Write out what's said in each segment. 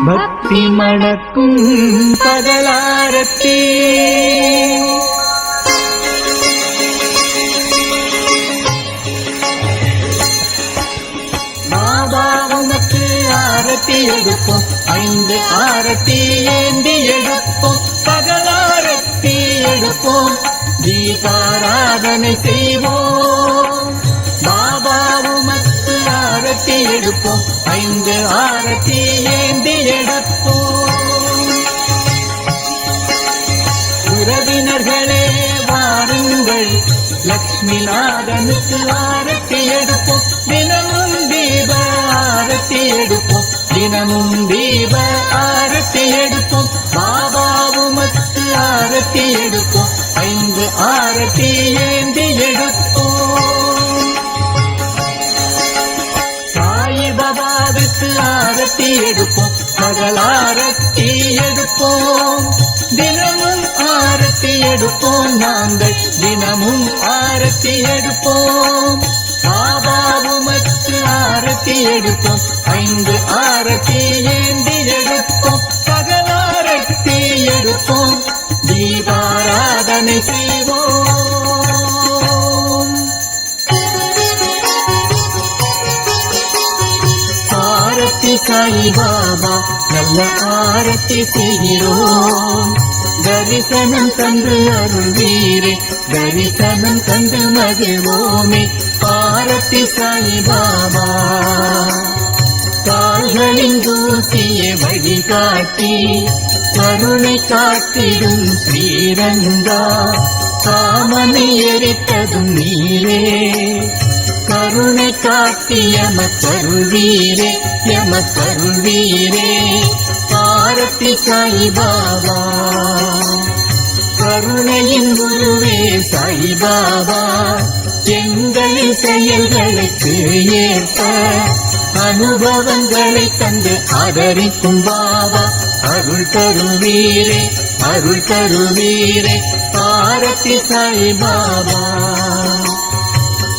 பக்தி மணக்கும் பகலாரத்தி பாபா உனக்கு ஆரத்தி எடுப்போம், 5 ஆரத்தி ஏந்தி எடுப்போம், பகலாரத்தி எடுப்போம், தீபாராதனை செய்வோம். பாபா உமக்கு ஆரத்தி எடுப்போம், 5 ஆரத்தி ஏந்தி எடுப்போம். உறவினர்களே வாருங்கள், லக்ஷ்மி நாதனுக்கு ஆரத்தி எடுப்போம், தினமும் தீப ஆரத்தி எடுப்போம், தினமும் தீப ஆரத்தி எடுப்போம். பாபா உமக்கு ஆரத்தி எடுப்போம், 5 ஆரத்தி ஏந்தி எடுப்போம். சாயி பாபாவுக்கு ஆரத்தி எடுப்போம், பகலாரத்தி எடுப்போம், தினமும் ஆரத்தி எடுப்போம், நாங்கள் தினமும் ஆரத்தி எடுப்போம். பாபா உமக்கு ஆரத்தி எடுப்போம், 5 ஆரத்தி ஏந்தி எடுப்போம், பகலாரத்தி எடுப்போம், தீபாராதனை செய்வோம். ஆரத்தி சாயி பாபா நல்ல ஆரத்தி செய்கிறோம், தரிசனம் தந்து அருள்வீரே, தரிசனம் தந்து மகிழ்வோமே. ஆரத்தி சாயி பாபா கால்களின் தூசியை வழிகாட்டி கருணை காட்டிடும் ஸ்ரீரங்கா, காமனை எரித்ததும் நீரே, கருணை காட்டி எமக்கருள்வீரே, எமக்கருள்வீரே. ஆரத்தி சாயி பாபா கருணையின் குருவே சாயி பாபா, எங்களின் செயல்களுக்கு ஏற்ப அனுபவங்களை தந்து ஆதரிக்கும் பாபா, அருள் தருவீரே, அருள் தருவீரே. ஆரத்தி சாயி பாபா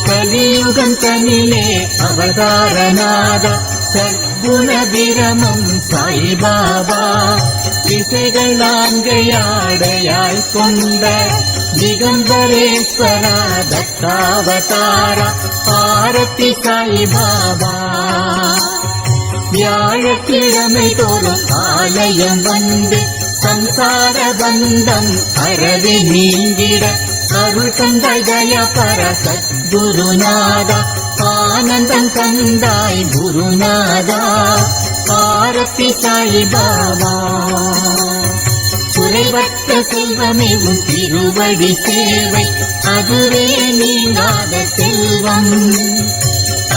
கலியுகம் தனிலே அவதாரநாத, சத்குண விரமம் சாயி பாபா, திசைகள் 4 ஆடையாய் கொண்ட திகம்பரேஸ்வரா தத்தாவதாரா. ஆரத்தி சாயி பாபா வியாழக்கிழமை தோறும் ஆலயம் வந்து சம்சார பந்தம் அறவே நீங்கிட அருள் தந்தாய் தயா பர சத்குருநாதா, ஆனந்தம் தந்தாய் குருநாதா. ஆரத்தி சாயி பாபா குறைவற்ற செல்வமே உன் திருவடி சேவை, அதுவே நீங்காத செல்வம்,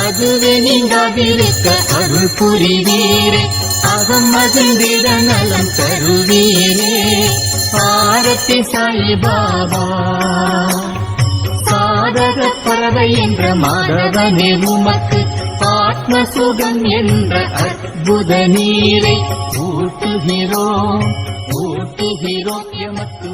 அதுவே நீங்காதிருக்க அருள் புரிவீரே, அகம் மகிழ்ந்திட நலம் தருவீரே. ஆரத்தி சாயி பாபா சாதக பறவை என்ற மாதவனே உமக்கு ஆத்ம சுகம் என்ற அற்புத நீரை ஊட்டுகிறோம், ஊட்டுகிறோம் எமக்கு